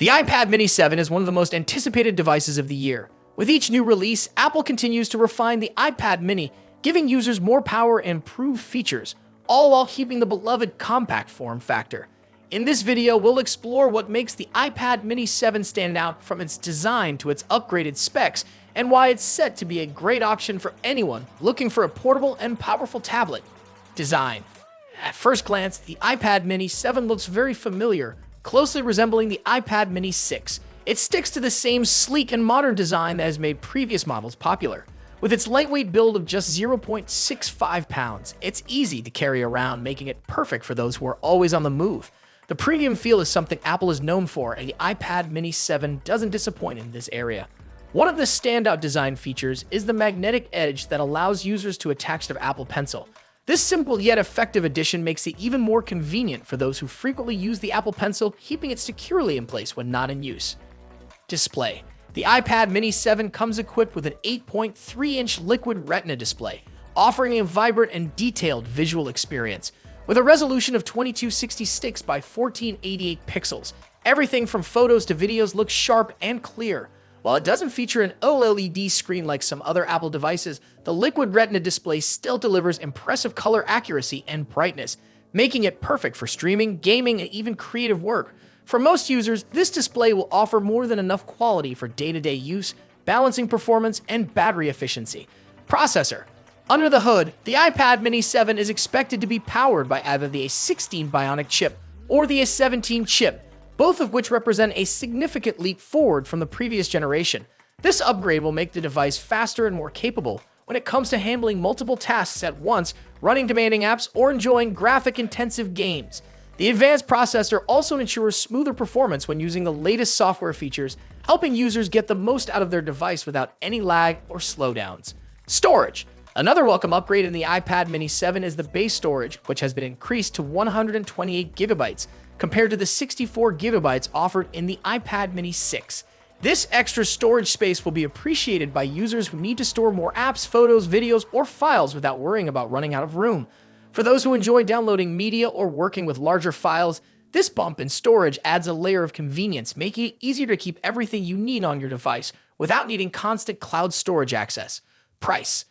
The iPad mini 7 is one of the most anticipated devices of the year. With each new release, Apple continues to refine the iPad mini, giving users more power and improved features, all while keeping the beloved compact form factor. In this video, we'll explore what makes the iPad mini 7 stand out from its design to its upgraded specs, and why it's set to be a great option for anyone looking for a portable and powerful tablet. Design. At first glance, the iPad mini 7 looks very familiar, closely resembling the iPad mini 6. It sticks to the same sleek and modern design that has made previous models popular. With its lightweight build of just 0.65 pounds, it's easy to carry around, making it perfect for those who are always on the move. The premium feel is something Apple is known for, and the iPad mini 7 doesn't disappoint in this area. One of the standout design features is the magnetic edge that allows users to attach their Apple Pencil. This simple yet effective addition makes it even more convenient for those who frequently use the Apple Pencil, keeping it securely in place when not in use. Display. The iPad mini 7 comes equipped with an 8.3-inch liquid retina display, offering a vibrant and detailed visual experience. With a resolution of 2266 by 1488 pixels, everything from photos to videos looks sharp and clear. While it doesn't feature an OLED screen like some other Apple devices, the Liquid Retina display still delivers impressive color accuracy and brightness, making it perfect for streaming, gaming, and even creative work. For most users, this display will offer more than enough quality for day-to-day use, balancing performance and battery efficiency. Processor. Under the hood, the iPad mini 7 is expected to be powered by either the A16 Bionic chip or the A17 chip, both of which represent a significant leap forward from the previous generation. This upgrade will make the device faster and more capable when it comes to handling multiple tasks at once, running demanding apps, or enjoying graphic-intensive games. The advanced processor also ensures smoother performance when using the latest software features, helping users get the most out of their device without any lag or slowdowns. Storage. Another welcome upgrade in the iPad mini 7 is the base storage, which has been increased to 128 gigabytes, compared to the 64 gigabytes offered in the iPad mini 6. This extra storage space will be appreciated by users who need to store more apps, photos, videos, or files without worrying about running out of room. For those who enjoy downloading media or working with larger files, this bump in storage adds a layer of convenience, making it easier to keep everything you need on your device without needing constant cloud storage access. Price.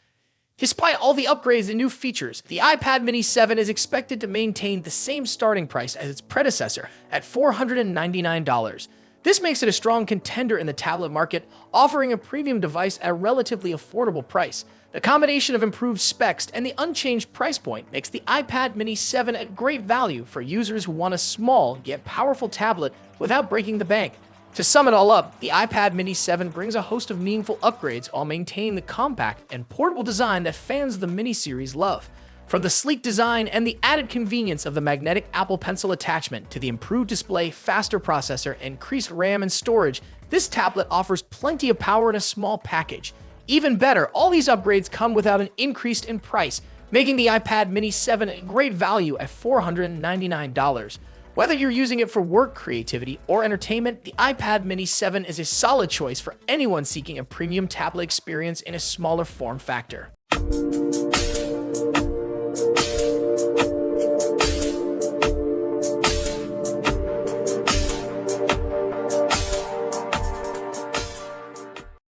Despite all the upgrades and new features, the iPad mini 7 is expected to maintain the same starting price as its predecessor at $499. This makes it a strong contender in the tablet market, offering a premium device at a relatively affordable price. The combination of improved specs and the unchanged price point makes the iPad mini 7 a great value for users who want a small yet powerful tablet without breaking the bank. To sum it all up, the iPad mini 7 brings a host of meaningful upgrades while maintaining the compact and portable design that fans of the mini series love. From the sleek design and the added convenience of the magnetic Apple Pencil attachment to the improved display, faster processor, and increased RAM and storage, this tablet offers plenty of power in a small package. Even better, all these upgrades come without an increase in price, making the iPad mini 7 a great value at $499. Whether you're using it for work, creativity, or entertainment, the iPad mini 7 is a solid choice for anyone seeking a premium tablet experience in a smaller form factor.